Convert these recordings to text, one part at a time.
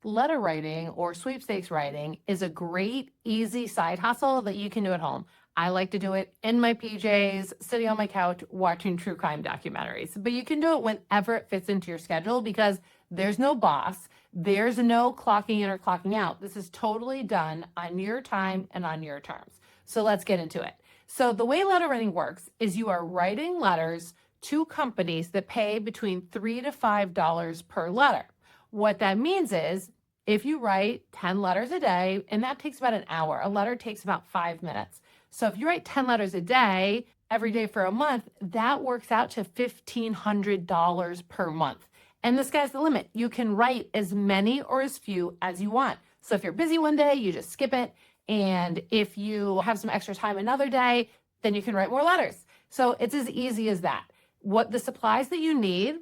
Letter writing or sweepstakes writing is a great, easy side hustle that you can do at home. I like to do it in my PJs, sitting on my couch, watching true crime documentaries. But you can do it whenever it fits into your schedule because there's no boss, there's no clocking in or clocking out. This is totally done on your time and on your terms. So let's get into it. So the way letter writing works is you are writing letters to companies that pay between $3 to $5 per letter. What that means is if you write 10 letters a day, and that takes about an hour, a letter takes about 5 minutes. So if you write 10 letters a day, every day for a month, that works out to $1,500 per month. And the sky's the limit. You can write as many or as few as you want. So if you're busy one day, you just skip it. And if you have some extra time another day, then you can write more letters. So it's as easy as that. What the supplies that you need,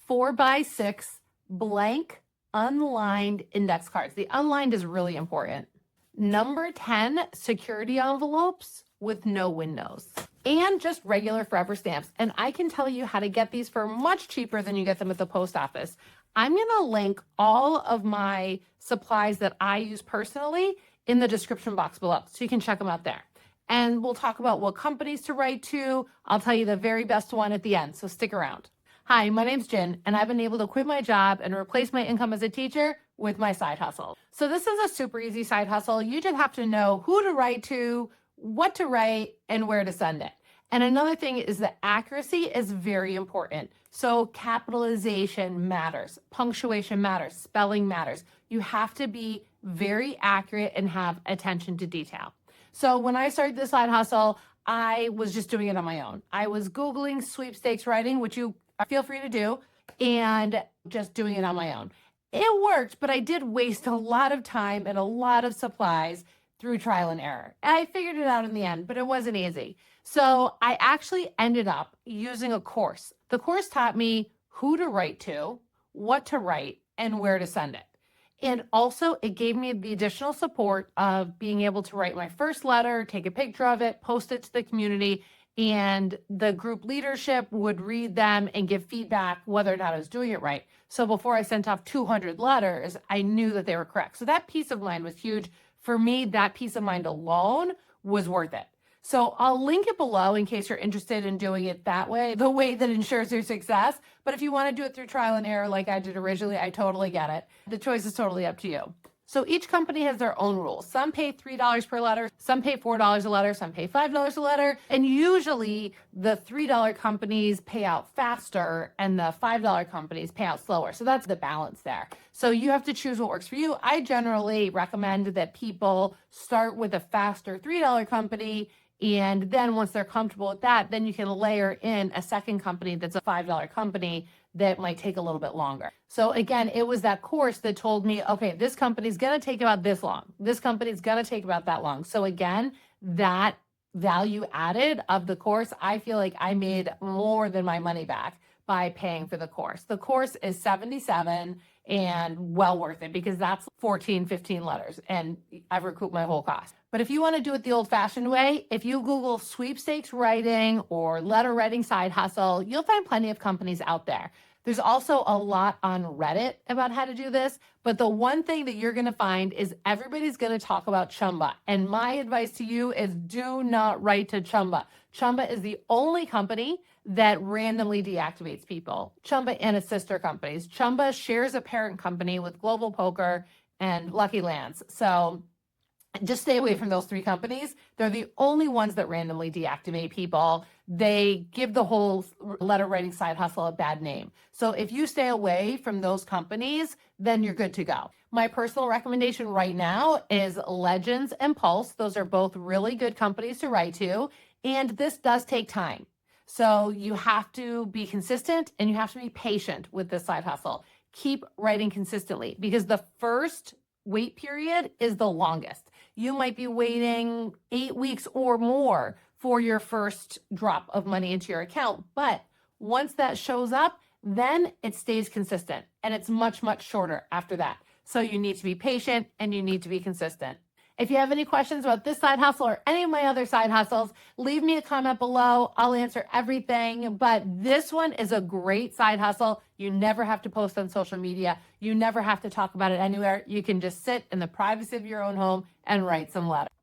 4x6 blank unlined index cards. The unlined is really important. Number 10 security envelopes with no windows and just regular forever stamps. And I can tell you how to get these for much cheaper than you get them at the post office. I'm going to link all of my supplies that I use personally in the description box below, so you can check them out there. And we'll talk about what companies to write to. I'll tell you the very best one at the end, so stick around. Hi, my name's Jen, and I've been able to quit my job and replace my income as a teacher with my side hustle. So this is a super easy side hustle. You just have to know who to write to, what to write, and where to send it. And another thing is that accuracy is very important. So capitalization matters, punctuation matters, spelling matters. You have to be very accurate and have attention to detail. So when I started this side hustle, I was just doing it on my own. I was Googling sweepstakes writing, which you feel free to do, and just doing it on my own. It worked, but I did waste a lot of time and a lot of supplies through trial and error. And I figured it out in the end, but it wasn't easy. So I actually ended up using a course. The course taught me who to write to, what to write, and where to send it. And also it gave me the additional support of being able to write my first letter, take a picture of it, post it to the community, and the group leadership would read them and give feedback whether or not I was doing it right. So before I sent off 200 letters, I knew that they were correct. So that peace of mind was huge. For me, that peace of mind alone was worth it. So I'll link it below in case you're interested in doing it that way, the way that ensures your success. But if you want to do it through trial and error like I did originally, I totally get it. The choice is totally up to you. So each company has their own rules. Some pay $3 per letter, some pay $4 a letter, some pay $5 a letter. And usually the $3 companies pay out faster and the $5 companies pay out slower. So that's the balance there. So you have to choose what works for you. I generally recommend that people start with a faster $3 company, and then once they're comfortable with that, then you can layer in a second company that's a $5 company that might take a little bit longer. So again, it was that course that told me, okay, this company's going to take about this long. This company's going to take about that long. So again, that value added of the course, I feel like I made more than my money back by paying for the course. The course is $77 and well worth it because that's 14, 15 letters and I've recouped my whole cost. But if you want to do it the old-fashioned way, if you Google sweepstakes writing or letter writing side hustle, you'll find plenty of companies out there. There's also a lot on Reddit about how to do this, but the one thing that you're going to find is everybody's going to talk about Chumba. And my advice to you is do not write to Chumba. Chumba is the only company that randomly deactivates people. Chumba and its sister companies. Chumba shares a parent company with Global Poker and Lucky Lands. So just stay away from those three companies. They're the only ones that randomly deactivate people. They give the whole letter writing side hustle a bad name. So if you stay away from those companies, then you're good to go. My personal recommendation right now is Legends and Pulse. Those are both really good companies to write to. And this does take time. So you have to be consistent and you have to be patient with this side hustle. Keep writing consistently because the first wait period is the longest. You might be waiting 8 weeks or more for your first drop of money into your account. But once that shows up, then it stays consistent and it's much, much shorter after that. So you need to be patient and you need to be consistent. If you have any questions about this side hustle or any of my other side hustles, leave me a comment below. I'll answer everything. But this one is a great side hustle. You never have to post on social media. You never have to talk about it anywhere. You can just sit in the privacy of your own home and write some letters.